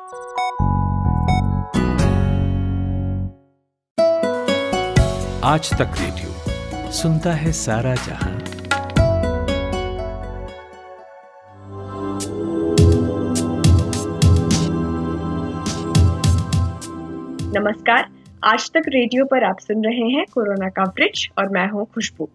आज तक रेडियो सुनता है सारा जहां। नमस्कार, आज तक रेडियो पर आप सुन रहे हैं कोरोना कवरेज और मैं हूं खुशबू।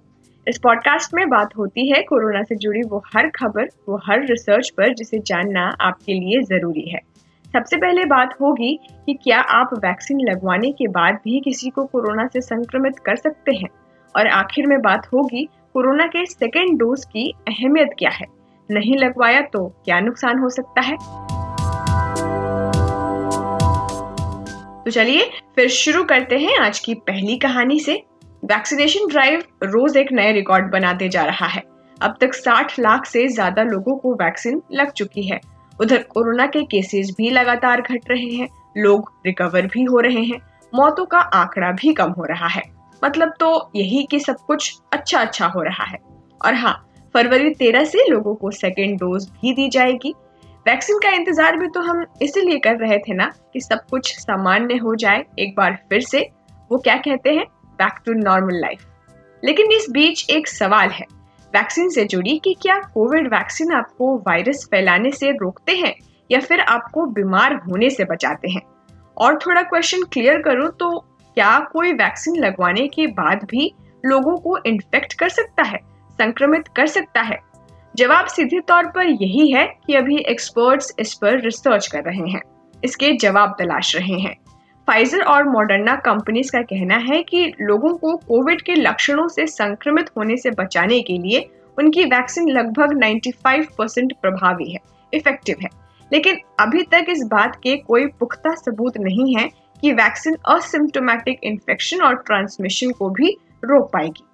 इस पॉडकास्ट में बात होती है कोरोना से जुड़ी वो हर खबर, वो हर रिसर्च पर जिसे जानना आपके लिए जरूरी है। सबसे पहले बात होगी कि क्या आप वैक्सीन लगवाने के बाद भी किसी को कोरोना से संक्रमित कर सकते हैं, और आखिर में बात होगी कोरोना के सेकेंड डोज की अहमियत क्या है, नहीं लगवाया तो क्या नुकसान हो सकता है। तो चलिए फिर शुरू करते हैं आज की पहली कहानी से। वैक्सीनेशन ड्राइव रोज एक नए रिकॉर्ड बनाते जा रहा है। अब तक 60 लाख से ज्यादा लोगों को वैक्सीन लग चुकी है। उधर कोरोना के केसेस भी लगातार घट रहे हैं, लोग रिकवर भी हो रहे हैं, मौतों का आंकड़ा भी कम हो रहा है। मतलब तो यही कि सब कुछ अच्छा हो रहा है। और हाँ, फरवरी 13 से लोगों को सेकेंड डोज भी दी जाएगी। वैक्सीन का इंतजार भी तो हम इसीलिए कर रहे थे ना, कि सब कुछ सामान्य हो जाए एक बार फिर से, वो क्या कहते हैं, बैक टू नॉर्मल लाइफ। लेकिन इस बीच एक सवाल है वैक्सीन से जुड़ी कि क्या कोविड वैक्सीन आपको वायरस फैलाने से रोकते हैं या फिर आपको बीमार होने से बचाते हैं। और थोड़ा क्वेश्चन क्लियर करूं तो क्या कोई वैक्सीन लगवाने के बाद भी लोगों को इन्फेक्ट कर सकता है, संक्रमित कर सकता है? जवाब सीधे तौर पर यही है कि अभी एक्सपर्ट्स इस पर रिसर्च कर रहे हैं, इसके जवाब तलाश रहे हैं। फाइजर और मॉडर्ना कंपनीज का कहना है कि लोगों को कोविड के लक्षणों से संक्रमित होने से बचाने के लिए उनकी वैक्सीन लगभग 95% प्रभावी है, इफेक्टिव है। लेकिन अभी तक इस बात के कोई पुख्ता सबूत नहीं है कि वैक्सीन असिम्प्टोमेटिक इन्फेक्शन और ट्रांसमिशन को भी रोक पाएगी।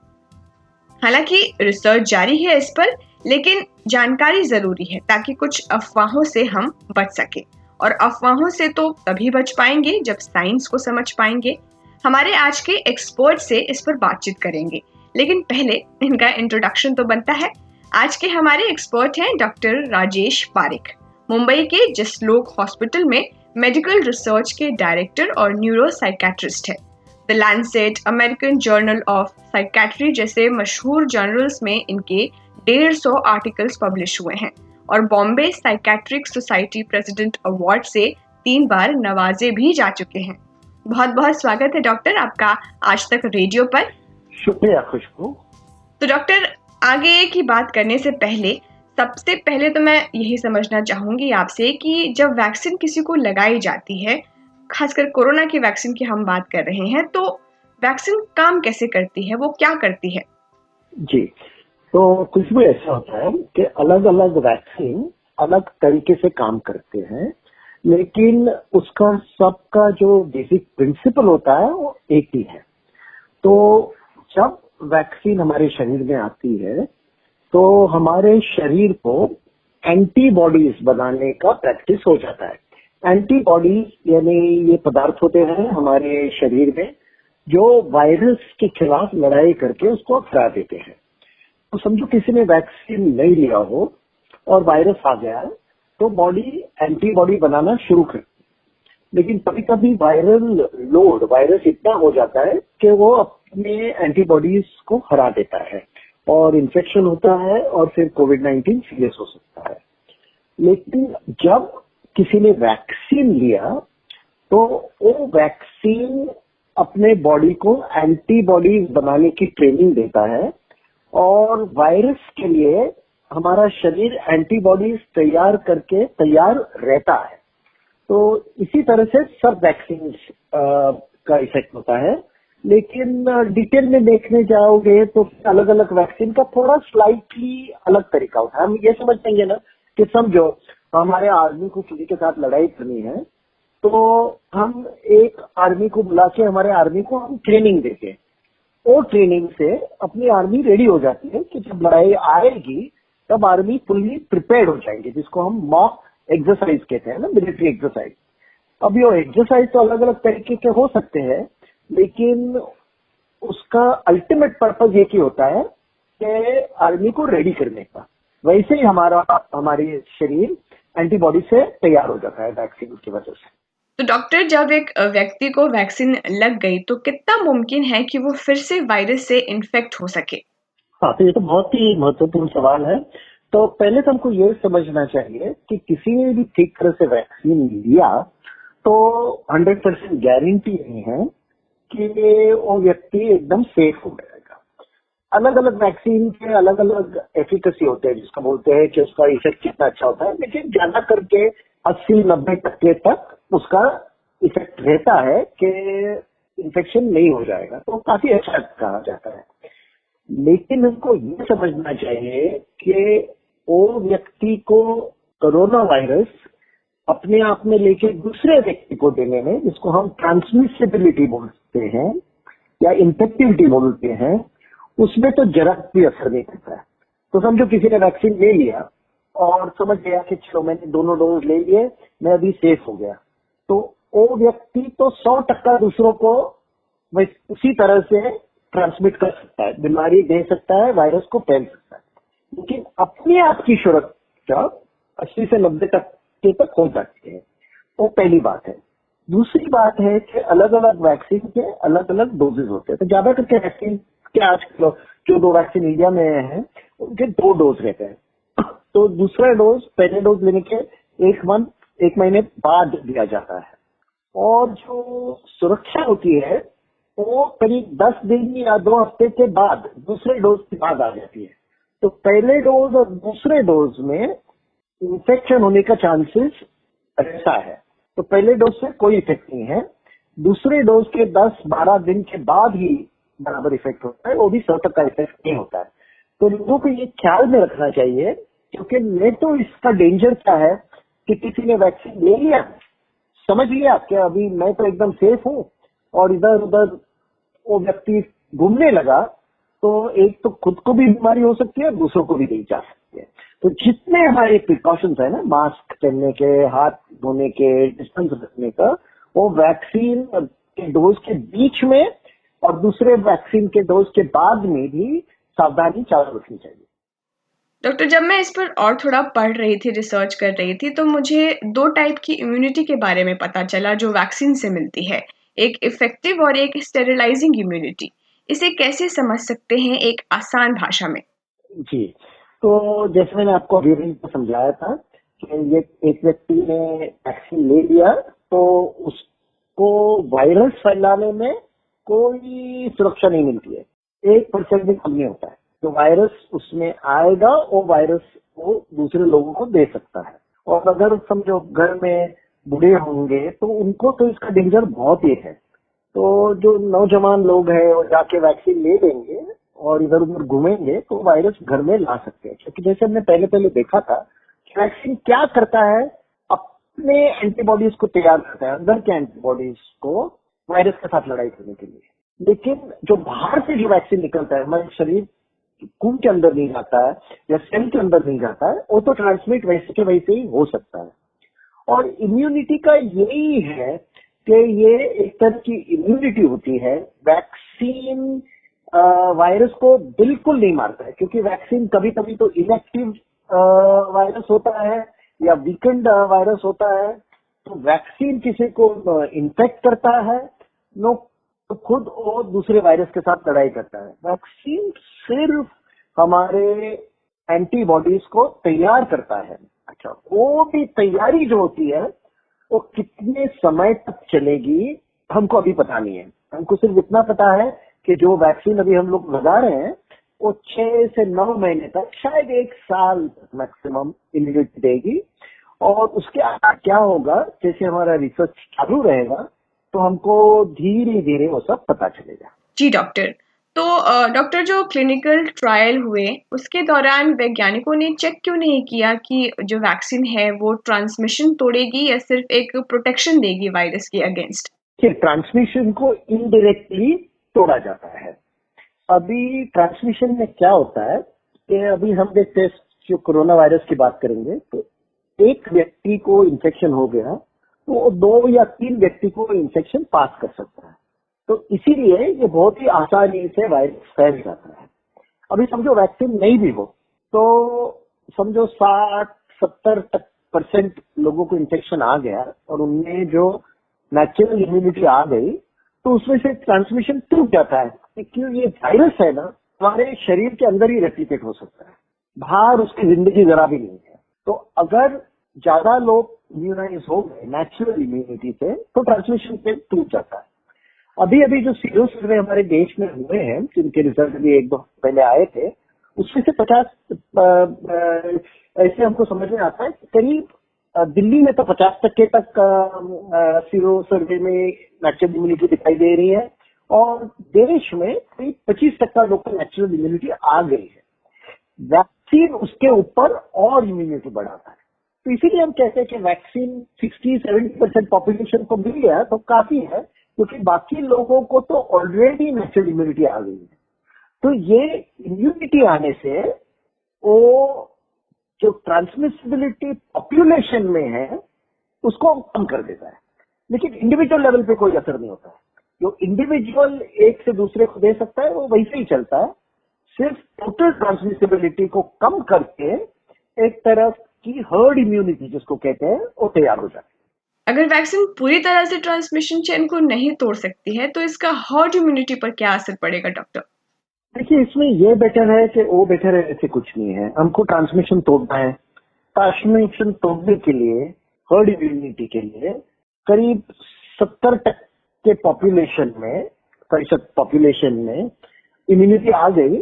हालांकि रिसर्च जारी है इस पर, लेकिन जानकारी जरूरी है ताकि कुछ अफवाहों से हम बच सके। और अफवाहों से तो तभी बच पाएंगे जब साइंस को समझ पाएंगे। हमारे आज के एक्सपर्ट से इस पर बातचीत करेंगे, लेकिन पहले इनका इंट्रोडक्शन तो बनता है। आज के हमारे एक्सपर्ट हैं डॉक्टर राजेश पारिक, मुंबई के जसलोक हॉस्पिटल में मेडिकल रिसर्च के डायरेक्टर और न्यूरो साइकेट्रिस्ट है। The Lancet, American journal of psychiatry जैसे मशहूर जर्नल्स में इनके 150 आर्टिकल्स पब्लिश हुए हैं और Bombay psychiatric society president award से 3 बार नवाजे भी जा चुके हैं। बहुत बहुत स्वागत है डॉक्टर आपका आज तक रेडियो पर। शुक्रिया खुशबू। तो डॉक्टर, आगे की बात करने से पहले सबसे पहले तो मैं यही समझना चाहूंगी आपसे कि जब वैक्सीन किसी को लगाई जाती है, खासकर कोरोना की वैक्सीन की हम बात कर रहे हैं, तो वैक्सीन काम कैसे करती है, वो क्या करती है? जी, तो कुछ भी ऐसा होता है कि अलग अलग वैक्सीन अलग तरीके से काम करते हैं, लेकिन उसका सबका जो बेसिक प्रिंसिपल होता है वो एक ही है। तो जब वैक्सीन हमारे शरीर में आती है तो हमारे शरीर को एंटीबॉडीज बनाने का प्रैक्टिस हो जाता है। एंटीबॉडीज यानी ये पदार्थ होते हैं हमारे शरीर में जो वायरस के खिलाफ लड़ाई करके उसको हरा देते हैं। तो समझो किसी ने वैक्सीन नहीं लिया हो और वायरस आ गया है तो बॉडी एंटीबॉडी बनाना शुरू कर, लेकिन कभी कभी वायरल लोड, वायरस इतना हो जाता है कि वो अपने एंटीबॉडीज को हरा देता है और इन्फेक्शन होता है और फिर कोविड-19 सीरियस हो सकता है। लेकिन जब किसी ने वैक्सीन लिया तो वो वैक्सीन अपने बॉडी को एंटीबॉडीज बनाने की ट्रेनिंग देता है और वायरस के लिए हमारा शरीर एंटीबॉडीज तैयार करके तैयार रहता है। तो इसी तरह से सब वैक्सीन का इफेक्ट होता है, लेकिन डिटेल में देखने जाओगे तो अलग अलग वैक्सीन का थोड़ा स्लाइटली अलग तरीका होता है। हम ये समझ पाएंगे ना कि समझो हमारे आर्मी को किसी के साथ लड़ाई करनी है तो हम एक आर्मी को बुला के हमारे आर्मी को हम ट्रेनिंग देते हैं। वो ट्रेनिंग से अपनी आर्मी रेडी हो जाती है कि जब लड़ाई आएगी तब आर्मी फुल्ली प्रिपेयर्ड हो जाएंगे, जिसको हम मॉक एक्सरसाइज कहते हैं ना, मिलिट्री एक्सरसाइज। अब ये एक्सरसाइज तो अलग अलग तरीके के हो सकते हैं, लेकिन उसका अल्टीमेट पर्पज ये की होता है कि आर्मी को रेडी करने का। वैसे ही हमारे शरीर एंटीबॉडी से तैयार हो जाता है वैक्सीन की वजह से। तो डॉक्टर, जब एक व्यक्ति को वैक्सीन लग गई तो कितना मुमकिन है कि वो फिर से वायरस से इन्फेक्ट हो सके? हाँ, तो ये तो बहुत ही महत्वपूर्ण सवाल है। तो पहले तो हमको ये समझना चाहिए कि किसी ने भी ठीक तरह से वैक्सीन लिया तो 100% गारंटी नहीं है कि वो व्यक्ति एकदम सेफ हो जाएगा। अलग अलग वैक्सीन के अलग अलग एफिकेसी होते हैं, जिसको बोलते हैं कि उसका इफेक्ट कितना अच्छा होता है, लेकिन ज्यादा करके 80-90% तक उसका इफेक्ट रहता है कि इन्फेक्शन नहीं हो जाएगा, तो काफी अच्छा कहा जाता है। लेकिन हमको ये समझना चाहिए कि वो व्यक्ति को कोरोना वायरस अपने आप में लेके दूसरे व्यक्ति को देने में, जिसको हम ट्रांसमिसिबिलिटी बोलते हैं या इन्फेक्टिविटी बोलते हैं, उसमें तो जरा भी असर नहीं करता है। तो समझो किसी ने वैक्सीन ले लिया और समझ गया कि चलो मैंने दोनों डोज ले लिए, मैं अभी सेफ हो गया, तो वो व्यक्ति तो 100% दूसरों को उसी तरह से ट्रांसमिट कर सकता है, बीमारी दे सकता है, वायरस को फैल सकता है। लेकिन अपने आप की सुरक्षा 80 से 90% तक हो सकती है। वो पहली बात है। दूसरी बात है कि अलग अलग वैक्सीन के अलग अलग डोजेज होते हैं। तो ज्यादा करके वैक्सीन के आज जो 2 वैक्सीन इंडिया में हैं उनके 2 डोज रहते हैं। तो दूसरा डोज पहले डोज लेने के 1 महीने बाद दिया जाता है, और जो सुरक्षा होती है वो करीब 10 दिन या 2 हफ्ते के बाद दूसरे डोज के बाद आ जाती है। तो पहले डोज और दूसरे डोज में इन्फेक्शन होने का चांसेस ऐसा है। तो पहले डोज से कोई इफेक्ट नहीं है, दूसरे डोज के 10-12 दिन के बाद ही बराबर इफेक्ट होता है, वो भी 100% का इफेक्ट नहीं होता है। तो लोगों को ये ख्याल में रखना चाहिए, क्योंकि नहीं तो इसका डेंजर क्या है कि किसी ने वैक्सीन ले लिया, समझ लिया कि अभी मैं तो एकदम सेफ हूँ, और इधर उधर वो व्यक्ति घूमने लगा, तो एक तो खुद को भी बीमारी हो सकती है, दूसरों को भी दी जा सकती है। तो जितने हमारे प्रिकॉशंस है ना, मास्क पहनने के, हाथ धोने के, डिस्टेंस रखने का, वो वैक्सीन के डोज के बीच में और दूसरे वैक्सीन के डोज के बाद में भी सावधानी चालू रखनी चाहिए। डॉक्टर, जब मैं इस पर और थोड़ा पढ़ रही थी, रिसर्च कर रही थी, तो मुझे 2 टाइप की इम्यूनिटी के बारे में पता चला जो वैक्सीन से मिलती है, एक इफेक्टिव और एक स्टेरिलाइजिंग इम्यूनिटी। इसे कैसे समझ सकते हैं एक आसान भाषा में? जी, तो जैसे मैंने आपको अभी भी समझाया था कि ये एक व्यक्ति ने वैक्सीन ले लिया तो उसको वायरस फैलाने में कोई सुरक्षा नहीं मिलती है, 1% भी कम नहीं होता है। तो वायरस उसमें आएगा, वो वायरस वो दूसरे लोगों को दे सकता है। और अगर समझो घर में बूढ़े होंगे तो उनको तो इसका डेंजर बहुत ही है। तो जो नौजवान लोग हैं वो जाके वैक्सीन ले लेंगे और इधर उधर घूमेंगे तो वायरस घर में ला सकते हैं। क्योंकि जैसे हमने पहले देखा था कि वैक्सीन क्या करता है, अपने एंटीबॉडीज को तैयार करता है, अंदर के एंटीबॉडीज को वायरस के साथ लड़ाई करने के लिए। लेकिन जो बाहर से जो वैक्सीन निकलता है, हमारे शरीर खून के अंदर नहीं जाता है या सेल के अंदर नहीं जाता है, वो तो ट्रांसमिट वैसे के वैसे ही हो सकता है। और इम्यूनिटी का यही है कि ये एक तरह की इम्यूनिटी होती है। वैक्सीन वायरस को बिल्कुल नहीं मारता है, क्योंकि वैक्सीन कभी कभी तो इनएक्टिव वायरस होता है या वीकेंड वायरस होता है। तो वैक्सीन किसी को इन्फेक्ट करता है नो, तो खुद वो दूसरे वायरस के साथ लड़ाई करता है। वैक्सीन सिर्फ हमारे एंटीबॉडीज को तैयार करता है। अच्छा, वो भी तैयारी जो होती है वो कितने समय तक चलेगी हमको अभी पता नहीं है। हमको सिर्फ इतना पता है कि जो वैक्सीन अभी हम लोग लगा रहे हैं वो 6 से 9 महीने तक, शायद 1 साल तक मैक्सिमम इम्यूनिटी देगी। और उसके आगे क्या होगा, जैसे हमारा रिसर्च चालू रहेगा तो हमको धीरे धीरे वो सब पता चलेगा। जी डॉक्टर। तो डॉक्टर, जो क्लिनिकल ट्रायल हुए उसके दौरान वैज्ञानिकों ने चेक क्यों नहीं किया कि जो वैक्सीन है वो ट्रांसमिशन तोड़ेगी या सिर्फ एक प्रोटेक्शन देगी वायरस के अगेंस्ट? ट्रांसमिशन को इनडायरेक्टली तोड़ा जाता है। अभी ट्रांसमिशन में क्या होता है कि अभी हम देखते हैं, जो कोरोना वायरस की बात करेंगे तो एक व्यक्ति को इन्फेक्शन हो गया तो 2 या 3 व्यक्ति को इन्फेक्शन पास कर सकता है। तो इसीलिए ये बहुत ही आसानी से वायरस फैल जाता है। अभी समझो वैक्सीन नहीं भी हो तो समझो 60-70% परसेंट लोगों को इन्फेक्शन आ गया और उनमें जो नेचुरल इम्यूनिटी आ गई, तो उसमें से ट्रांसमिशन टूट जाता है। क्योंकि ये वायरस है ना, हमारे शरीर के अंदर ही रेप्लिकेट हो सकता है, बाहर उसकी जिंदगी जरा भी नहीं है। तो अगर ज्यादा लोग इम्यूनाइज हो गए नेचुरल इम्यूनिटी से, तो ट्रांसमिशन से टूट जाता है। अभी अभी जो सीरो सर्वे हमारे देश में हुए हैं, जिनके रिजल्ट भी एक दो पहले आए थे, उसमें से 50 ऐसे हमको समझ में आता है कि करीब दिल्ली में तो 50% तक सीरो सर्वे में नेचुरल इम्यूनिटी दिखाई दे रही है, और देश में करीब 25% लोग को नेचुरल इम्यूनिटी आ गई है। वैक्सीन उसके ऊपर और इम्यूनिटी बढ़ाता है। तो इसीलिए हम कहते हैं कि वैक्सीन 60-70% पॉपुलेशन को मिल गया तो काफी है, क्योंकि बाकी लोगों को तो ऑलरेडी नेचुरल इम्यूनिटी आ गई है। तो ये इम्यूनिटी आने से वो जो ट्रांसमिसिबिलिटी पॉपुलेशन में है उसको कम कर देता है, लेकिन इंडिविजुअल लेवल पे कोई असर नहीं होता है। जो इंडिविजुअल एक से दूसरे को दे सकता है वो वैसे ही चलता है, सिर्फ टोटल ट्रांसमिसिबिलिटी को कम करके एक तरफ की हर्ड इम्यूनिटी जिसको कहते हैं वो तैयार हो जाती है। अगर वैक्सीन पूरी तरह से ट्रांसमिशन चेन को नहीं तोड़ सकती है तो इसका हर्ड इम्यूनिटी पर क्या असर पड़ेगा डॉक्टर? देखिए, इसमें ये बेटर है कि वो बेटर है, ऐसे कुछ नहीं है। हमको ट्रांसमिशन तोड़ना है। ट्रांसमिशन तोड़ने के लिए, हर्ड इम्यूनिटी के लिए करीब 70% के प्रतिशत पॉपुलेशन में इम्यूनिटी आ गई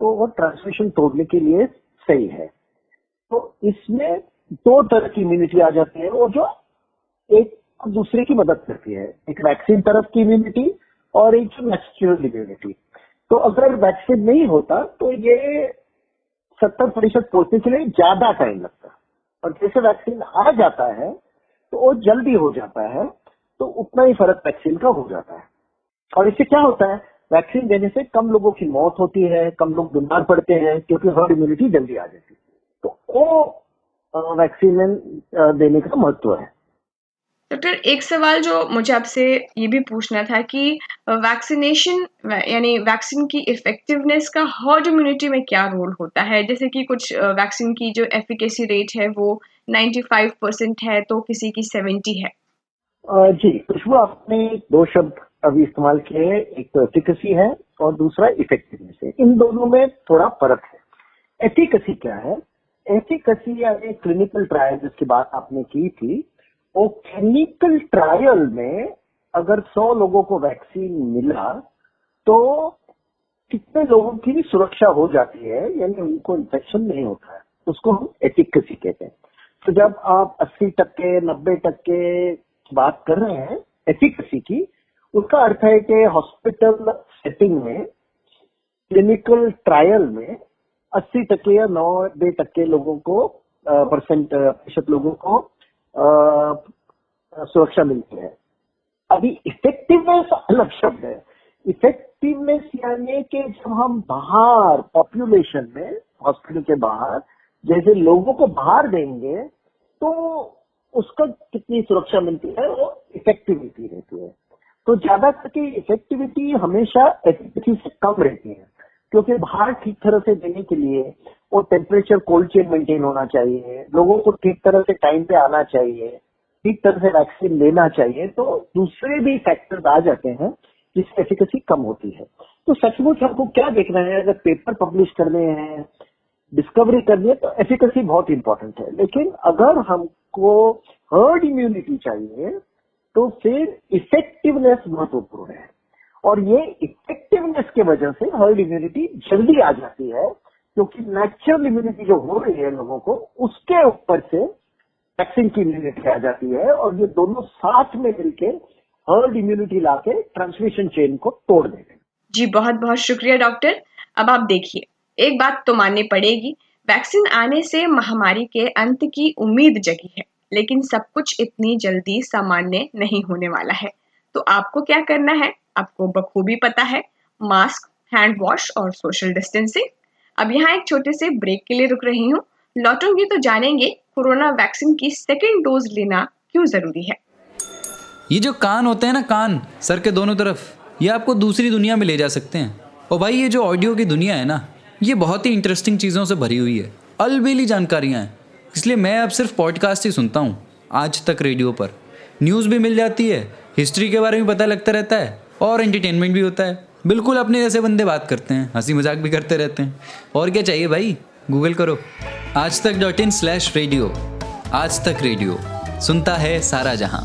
तो वो ट्रांसमिशन तोड़ने के लिए सही है। तो इसमें दो तरह की इम्यूनिटी आ जाती है, वो जो एक दूसरे की मदद करती है, एक वैक्सीन तरफ की इम्यूनिटी और एक जो नेचुरल इम्यूनिटी। तो अगर वैक्सीन नहीं होता तो ये 70% पहुंचने के लिए ज्यादा टाइम लगता है, और जैसे वैक्सीन आ जाता है तो वो जल्दी हो जाता है, तो उतना ही फर्क वैक्सीन का हो जाता है। और इससे क्या होता है, वैक्सीन देने से कम लोगों की मौत होती है, कम लोग बीमार पड़ते हैं, क्योंकि हर्ड इम्यूनिटी जल्दी आ जाती है। तो वो वैक्सीन देने का महत्व है। डॉक्टर, एक सवाल जो मुझे आपसे ये भी पूछना था कि वैक्सीनेशन यानी वैक्सीन की इफेक्टिवनेस का हर्ड इम्यूनिटी में क्या रोल होता है? जैसे कि कुछ वैक्सीन की जो एफिकेसी रेट है वो 95% है तो किसी की 70 है। जी खुशबू, आपने दो शब्द अभी इस्तेमाल किए हैं, एक तो एफिकेसी है और दूसरा इफेक्टिवनेस है। इन दोनों में थोड़ा फर्क है। एफिकेसी क्या है? एफिकेसी यानी क्लिनिकल ट्रायल जिसकी बात आपने की थी, वो क्लिनिकल ट्रायल में अगर 100 लोगों को वैक्सीन मिला तो कितने लोगों की सुरक्षा हो जाती है, यानी उनको इन्फेक्शन नहीं होता है, उसको हम एफिकेसी कहते हैं। तो जब आप 80%, 90% बात कर रहे हैं एफिकेसी की, उसका अर्थ है कि हॉस्पिटल सेटिंग में क्लिनिकल ट्रायल में 80% या 90% लोगों को प्रतिशत लोगों को सुरक्षा मिलती है। अभी इफेक्टिवनेस अलग शब्द है। इफेक्टिवनेस यानी कि जब हम बाहर पॉपुलेशन में, हॉस्पिटल के बाहर जैसे लोगों को बाहर देंगे तो उसका कितनी सुरक्षा मिलती है, वो इफेक्टिविटी रहती है। तो ज्यादा करके इफेक्टिविटी हमेशा एफिकेसी से कम रहती है, क्योंकि बाहर ठीक तरह से देने के लिए वो टेम्परेचर कोल्ड चेन मेंटेन होना चाहिए, लोगों को ठीक तरह से टाइम पे आना चाहिए, ठीक तरह से वैक्सीन लेना चाहिए, तो दूसरे भी फैक्टर्स आ जाते हैं जिससे एफिकेसी कम होती है। तो सचमुच हमको क्या देखना है, अगर पेपर पब्लिश करने हैं, डिस्कवरी करनी है, तो एफिकेसी बहुत इंपॉर्टेंट है। लेकिन अगर हमको हर्ड इम्यूनिटी चाहिए तो फिर इफेक्टिवनेस महत्वपूर्ण है, और ये इफेक्टिवनेस के वजह से हर्ड इम्यूनिटी जल्दी आ जाती है, क्योंकि नेचुरल इम्यूनिटी जो हो रही है लोगों को, उसके ऊपर से वैक्सीन की इम्यूनिटी आ जाती है, और ये दोनों साथ में मिलके हर्ड इम्यूनिटी लाके ट्रांसमिशन चेन को तोड़ देंगे। जी बहुत बहुत शुक्रिया डॉक्टर। अब आप देखिए, एक बात तो माननी पड़ेगी, वैक्सीन आने से महामारी के अंत की उम्मीद जगी है, लेकिन सब कुछ इतनी जल्दी सामान्य नहीं होने वाला है। तो आपको क्या करना है, आपको बखूबी पता है, मास्क, हैंड वॉश और सोशल डिस्टेंसिंग। अब यहाँ एक छोटे से ब्रेक के लिए रुक रही हूँ, लौटूंगी तो जानेंगे कोरोना वैक्सीन की सेकेंड डोज लेना क्यों जरूरी है। ये जो कान होते हैं ना, कान सर के दोनों तरफ, ये आपको दूसरी दुनिया में ले जा सकते हैं। और भाई ये जो ऑडियो की दुनिया है ना, ये बहुत ही इंटरेस्टिंग चीज़ों से भरी हुई है, अलबेली जानकारियाँ हैं। इसलिए मैं अब सिर्फ पॉडकास्ट ही सुनता हूँ, आज तक रेडियो पर। न्यूज़ भी मिल जाती है, हिस्ट्री के बारे में पता लगता रहता है और एंटरटेनमेंट भी होता है। बिल्कुल अपने जैसे बंदे बात करते हैं, हंसी मजाक भी करते रहते हैं। और क्या चाहिए भाई, गूगल करो aajtak.in/radio। आज तक रेडियो, सुनता है सारा जहां।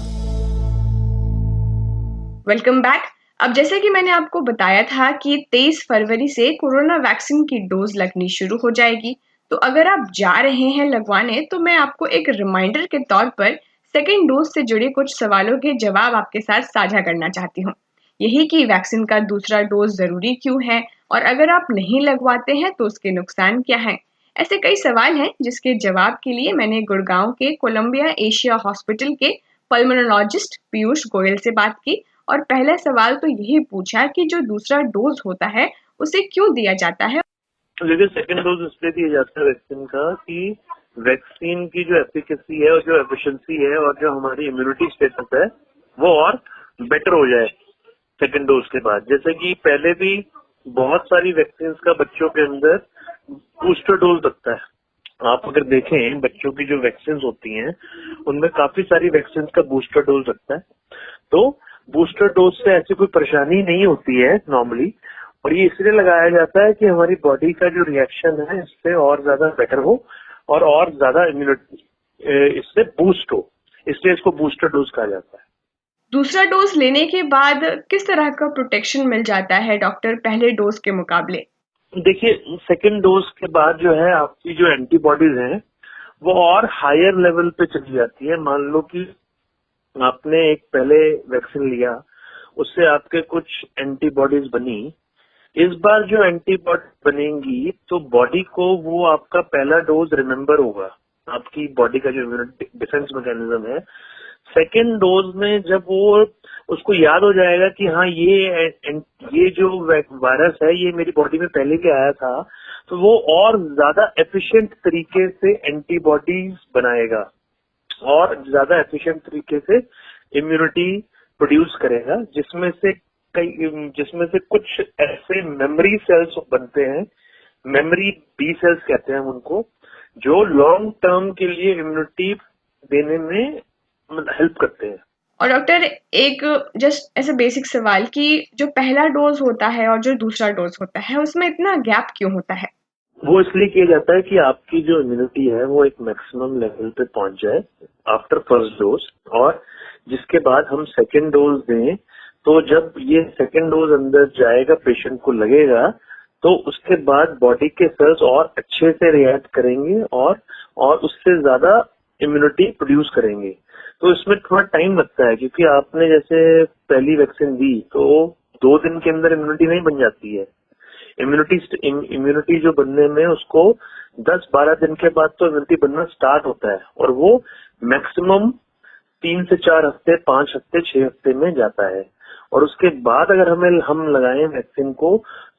Welcome back. अब जैसे कि मैंने आपको बताया था कि 23 फरवरी से कोरोना वैक्सीन की डोज लगनी शुरू हो जाएगी। तो अगर आप जा रहे हैं लगवाने, तो मैं आपको एक रिमाइंडर के तौर पर सेकेंड डोज से जुड़े कुछ सवालों के जवाब आपके साथ साझा करना चाहती हूँ। यही कि वैक्सीन का दूसरा डोज जरूरी क्यों है, और अगर आप नहीं लगवाते हैं तो उसके नुकसान क्या हैं। ऐसे कई सवाल हैं जिसके जवाब के लिए मैंने गुड़गांव के कोलंबिया एशिया हॉस्पिटल के पल्मोनोलॉजिस्ट पीयूष गोयल से बात की। और पहला सवाल तो यही पूछा कि जो दूसरा डोज होता है उसे क्यों दिया जाता है। देखिए, सेकेंड डोज इसलिए दिया जाता है वैक्सीन का कि वैक्सीन की जो एफिकेसी है और जो एफिशिएंसी है और जो हमारी इम्यूनिटी स्टेटस है वो और बेटर हो जाए सेकेंड डोज के बाद। जैसे कि पहले भी बहुत सारी वैक्सीन का बच्चों के अंदर बूस्टर डोज लगता है। आप अगर देखें बच्चों की जो वैक्सीन होती हैं उनमें काफी सारी वैक्सीन का बूस्टर डोज लगता है। तो बूस्टर डोज से ऐसी कोई परेशानी नहीं होती है नॉर्मली, और ये इसलिए लगाया जाता है कि हमारी बॉडी का जो रिएक्शन है इससे और ज्यादा बेटर हो और ज्यादा इम्यूनिटी इससे बूस्ट हो, इसलिए इसको बूस्टर डोज कहा जाता है। दूसरा डोज लेने के बाद किस तरह का प्रोटेक्शन मिल जाता है डॉक्टर, पहले डोज के मुकाबले? देखिए, सेकेंड डोज के बाद जो है आपकी जो एंटीबॉडीज हैं वो और हायर लेवल पे चली जाती है। मान लो कि आपने एक पहले वैक्सीन लिया, उससे आपके कुछ एंटीबॉडीज बनी। इस बार जो एंटीबॉडी बनेंगी तो बॉडी को वो आपका पहला डोज रिमेम्बर होगा, आपकी बॉडी का जो डिफेंस मैकेनिज्म है। सेकेंड डोज में जब वो उसको याद हो जाएगा कि हाँ ये जो वायरस है ये मेरी बॉडी में पहले भी आया था, तो वो और ज्यादा एफिशिएंट तरीके से एंटीबॉडीज बनाएगा और ज्यादा एफिशिएंट तरीके से इम्यूनिटी प्रोड्यूस करेगा, जिसमें से कुछ ऐसे मेमोरी सेल्स बनते हैं, मेमोरी बी सेल्स कहते हैं हम उनको, जो लॉन्ग टर्म के लिए इम्यूनिटी देने में हेल्प करते हैं। और डॉक्टर, एक जस्ट ऐसे बेसिक सवाल कि जो पहला डोज होता है और जो दूसरा डोज होता है उसमें इतना गैप क्यों होता है? वो इसलिए किया जाता है कि आपकी जो इम्यूनिटी है वो एक मैक्सिमम लेवल पे पहुंच जाए आफ्टर फर्स्ट डोज, और जिसके बाद हम सेकेंड डोज दें। तो जब ये सेकेंड डोज अंदर जाएगा, पेशेंट को लगेगा, तो उसके बाद बॉडी के सेल्स और अच्छे से रिएक्ट करेंगे और उससे ज्यादा इम्यूनिटी प्रोड्यूस करेंगे। तो इसमें थोड़ा टाइम लगता है, क्योंकि आपने जैसे पहली वैक्सीन दी तो 2 दिन के अंदर इम्यूनिटी नहीं बन जाती है। इम्यूनिटी जो बनने में उसको 10-12 दिन के बाद तो इम्यूनिटी बनना स्टार्ट होता है, और वो मैक्सिमम 3 से 4 हफ्ते, 5 हफ्ते, 6 हफ्ते में जाता है। और उसके बाद अगर हम लगाएं वैक्सीन को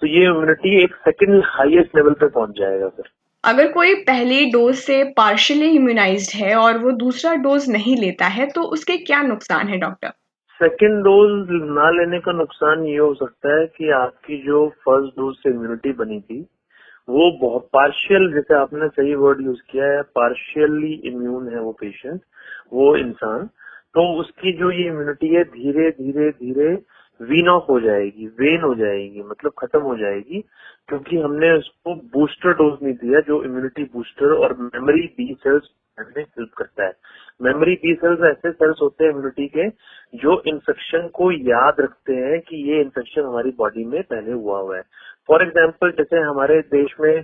तो ये इम्यूनिटी एक सेकंड हाईएस्ट लेवल पे पहुंच जाएगा। फिर अगर कोई पहली डोज से पार्शियली इम्यूनाइज्ड है और वो दूसरा डोज नहीं लेता है तो उसके क्या नुकसान है डॉक्टर? सेकेंड डोज ना लेने का नुकसान ये हो सकता है कि आपकी जो फर्स्ट डोज से इम्यूनिटी बनी थी वो बहुत पार्शियल, जैसे आपने सही वर्ड यूज किया है, पार्शियली इम्यून है वो पेशेंट, वो इंसान, तो उसकी जो ये इम्यूनिटी है धीरे धीरे धीरे वीन ऑफ हो जाएगी, वेन हो जाएगी, मतलब खत्म हो जाएगी, क्योंकि हमने उसको बूस्टर डोज नहीं दिया जो इम्यूनिटी बूस्टर और मेमोरी बी सेल्स में हेल्प करता है। मेमोरी बी सेल्स ऐसे सेल्स होते हैं इम्यूनिटी के जो इन्फेक्शन को याद रखते हैं कि ये इन्फेक्शन हमारी बॉडी में पहले हुआ है। फॉर एग्जाम्पल, जैसे हमारे देश में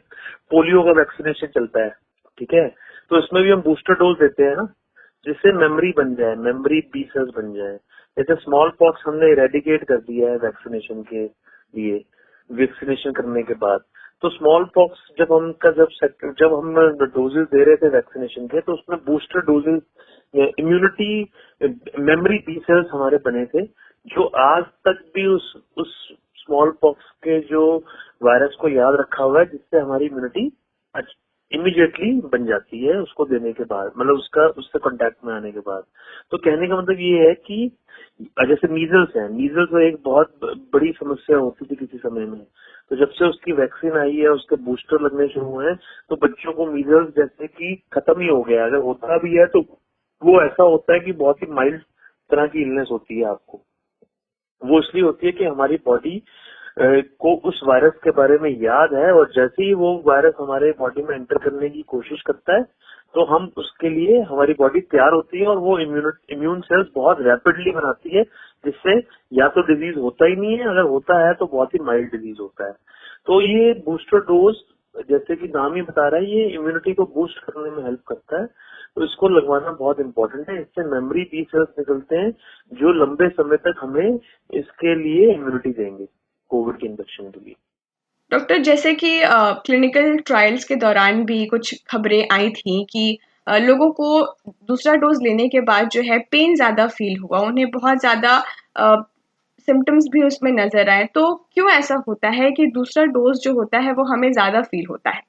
पोलियो का वैक्सीनेशन चलता है, ठीक है, तो इसमें भी हम बूस्टर डोज देते हैं ना, जिससे मेमोरी बन जाए, मेमोरी बी सेल्स बन जाए। जैसे स्मॉल पॉक्स हमने इरेडिकेट कर दिया है वैक्सीनेशन के लिए, वैक्सीनेशन करने के बाद, तो स्मॉल पॉक्स जब हम डोजेस दे रहे थे वैक्सीनेशन के, तो उसमें booster doses immunity memory B cells हमारे बने थे, जो आज तक भी उस स्मॉल पॉक्स के जो वायरस को याद रखा हुआ है, जिससे हमारी इम्यूनिटी इमीडिएटली बन जाती है उसको देने के बाद, मतलब उससे कांटेक्ट में आने के बाद। तो कहने का मतलब ये है कि जैसे मीजल्स है, मीजल्स एक बहुत बड़ी समस्या होती थी किसी समय में, तो जब से उसकी वैक्सीन आई है, उसके बूस्टर लगने शुरू हुए हैं, तो बच्चों को मीजल्स जैसे कि खत्म ही हो गया। अगर होता भी है तो वो ऐसा होता है कि बहुत ही माइल्ड तरह की इलनेस होती है। आपको वो इसलिए होती है कि हमारी बॉडी को उस वायरस के बारे में याद है, और जैसे ही वो वायरस हमारे बॉडी में एंटर करने की कोशिश करता है तो हम उसके लिए हमारी बॉडी तैयार होती है, और वो इम्यून सेल्स बहुत रैपिडली बनाती है, जिससे या तो डिजीज होता ही नहीं है, अगर होता है तो बहुत ही माइल्ड डिजीज होता है। तो ये बूस्टर डोज, जैसे कि नाम ही बता रहा है, ये इम्यूनिटी को बूस्ट करने में हेल्प करता है, तो इसको लगवाना बहुत इंपॉर्टेंट है। इससे मेमोरी बी सेल्स निकलते हैं जो लंबे समय तक हमें इसके लिए इम्यूनिटी देंगे कोविड के इन्फेक्शन के लिए। डॉक्टर, जैसे कि क्लिनिकल ट्रायल्स के दौरान भी कुछ खबरें आई थी कि लोगों को दूसरा डोज लेने के बाद जो है पेन ज़्यादा फील हुआ, उन्हें बहुत ज़्यादा सिम्टम्स भी उसमें नजर आए। तो क्यों ऐसा होता है कि दूसरा डोज जो होता है वो हमें ज़्यादा फील होता है?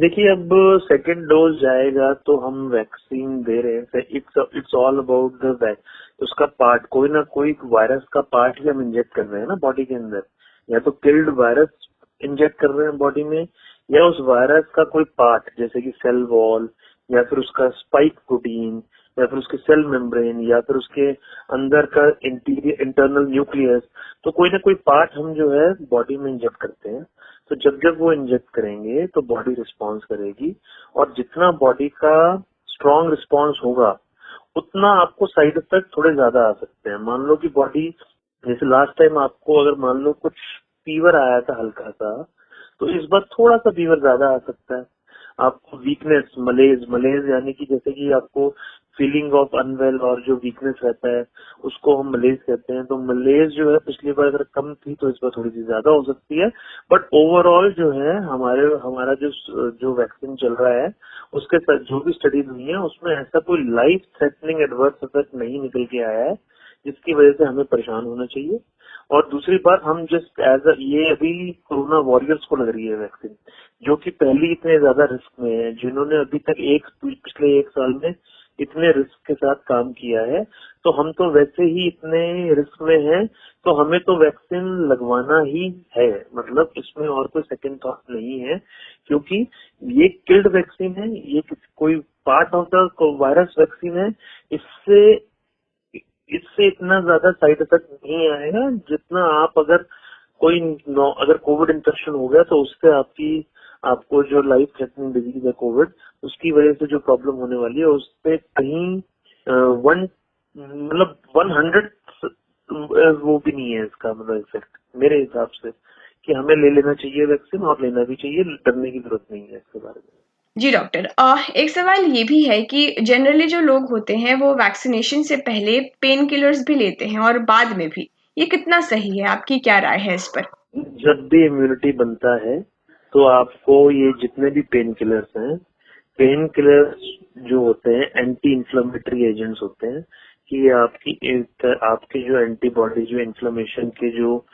देखिए, अब सेकेंड डोज जाएगा तो हम वैक्सीन दे रहे हैं, इट्स ऑल अबाउट द उसका पार्ट, कोई ना कोई वायरस का पार्ट ही हम इंजेक्ट कर रहे हैं ना बॉडी के अंदर, या तो किल्ड वायरस इंजेक्ट कर रहे हैं बॉडी में, या उस वायरस का कोई पार्ट जैसे कि सेल वॉल, या फिर उसका स्पाइक प्रोटीन, या फिर उसके सेल मेम्ब्रेन, या फिर उसके अंदर का इंटरनल न्यूक्लियस, तो कोई ना कोई पार्ट हम जो है बॉडी में इंजेक्ट करते हैं। तो जब जब वो इंजेक्ट करेंगे तो बॉडी रिस्पॉन्स करेगी, और जितना बॉडी का स्ट्रॉन्ग रिस्पॉन्स होगा उतना आपको साइड इफेक्ट थोड़े ज्यादा आ सकते हैं। मान लो कि बॉडी, जैसे लास्ट टाइम आपको अगर मान लो कुछ फीवर आया था हल्का सा, तो इस बार थोड़ा सा फीवर ज्यादा आ सकता है। आपको वीकनेस, मलेज यानी कि जैसे कि आपको फीलिंग ऑफ अनवेल और जो वीकनेस रहता है उसको हम मलेज कहते हैं। तो मलेज जो है पिछली बार अगर कम थी तो इस बार थोड़ी सी ज्यादा हो सकती है, बट ओवरऑल जो है हमारा जो वैक्सीन चल रहा है उसके साथ जो भी स्टडीज हुई है उसमें ऐसा कोई लाइफ थ्रेटनिंग एडवर्स इफेक्ट नहीं निकल के आया है जिसकी वजह से हमें परेशान होना चाहिए। और दूसरी बात, हम जस्ट ये अभी कोरोना वॉरियर्स को लग रही है वैक्सीन, जो कि पहले इतने ज्यादा रिस्क में है, जिन्होंने अभी तक पिछले 1 साल में इतने रिस्क के साथ काम किया है, तो हम तो वैसे ही इतने रिस्क में हैं, तो हमें तो वैक्सीन लगवाना ही है। मतलब इसमें और कोई सेकंड थॉट नहीं है, क्योंकि ये किल्ड वैक्सीन है, ये कोई part of the virus vaccine है। इससे इतना ज्यादा साइड इफेक्ट नहीं आएगा जितना आप अगर कोविड इन्फेक्शन हो गया तो उससे आपको जो लाइफ थ्रेटनिंग डिजीज है कोविड, उसकी वजह से जो प्रॉब्लम होने वाली है उससे कहीं 100 वो भी नहीं है इसका मतलब इफेक्ट मेरे हिसाब से, कि हमें ले लेना चाहिए वैक्सीन, और लेना भी चाहिए, डरने की जरूरत नहीं है इसके बारे में। जी डॉक्टर, एक सवाल ये भी है कि जनरली जो लोग होते हैं वो वैक्सीनेशन से पहले पेन किलर्स भी लेते हैं और बाद में भी, ये कितना सही है? आपकी क्या राय है इस पर? जब भी इम्यूनिटी बनता है तो आपको ये जितने भी पेन किलर्स हैं, पेन किलर्स जो होते हैं एंटी इन्फ्लेमेटरी एजेंट्स होते हैं, कि आपकी जो एंटीबॉडी, जो इन्फ्लेमेशन के जो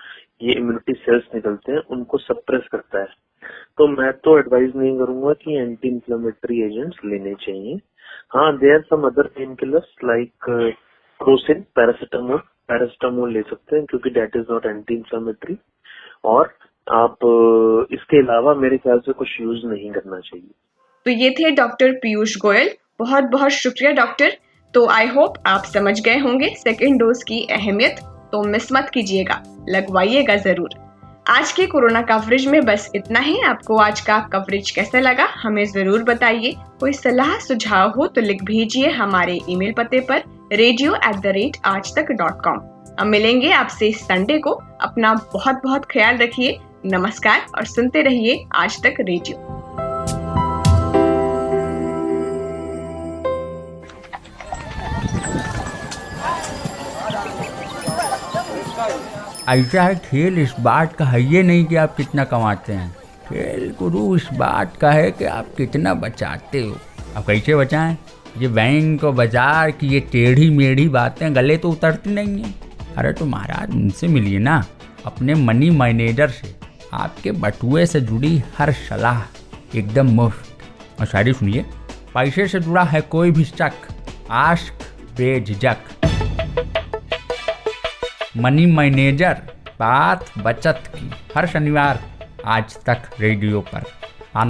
ये इम्यूनिटी सेल्स निकलते हैं उनको सप्रेस करता है। तो मैं तो एडवाइज नहीं करूंगा कि एंटी इन्फ्लेमेटरी एजेंट्स लेने चाहिए। हाँ, there are some other pain killers like Crocin, paracetamol ले सकते हैं, क्योंकि that is not anti inflammatory, और आप इसके अलावा मेरे ख्याल से कुछ यूज नहीं करना चाहिए। तो ये थे डॉक्टर पीयूष गोयल, बहुत बहुत शुक्रिया डॉक्टर। तो आई होप आप समझ गए होंगे सेकेंड डोज की अहमियत, तो मिस मत कीजिएगा, लगवाइएगा जरूर। आज के कोरोना कवरेज में बस इतना ही। आपको आज का कवरेज कैसा लगा हमें जरूर बताइए। कोई सलाह सुझाव हो तो लिख भेजिए हमारे ईमेल पते पर radio@aajtak.com। अब मिलेंगे आपसे संडे को। अपना बहुत बहुत ख्याल रखिए। नमस्कार, और सुनते रहिए आज तक रेडियो। ऐसा है, खेल इस बात का है ये नहीं कि आप कितना कमाते हैं, खेल गुरु इस बात का है कि आप कितना बचाते हो। अब कैसे बचाएं? ये बैंक और बाजार की ये टेढ़ी मेढ़ी बातें गले तो उतरती नहीं हैं। अरे तो महाराज उनसे मिलिए ना, अपने मनी मैनेजर से। आपके बटुए से जुड़ी हर सलाह एकदम मुफ्त। और शायरी सुनिए, पैसे से जुड़ा है कोई भी शक, आस्क बेझिझक। मनी मैनेजर, बात बचत की, हर शनिवार आज तक रेडियो पर।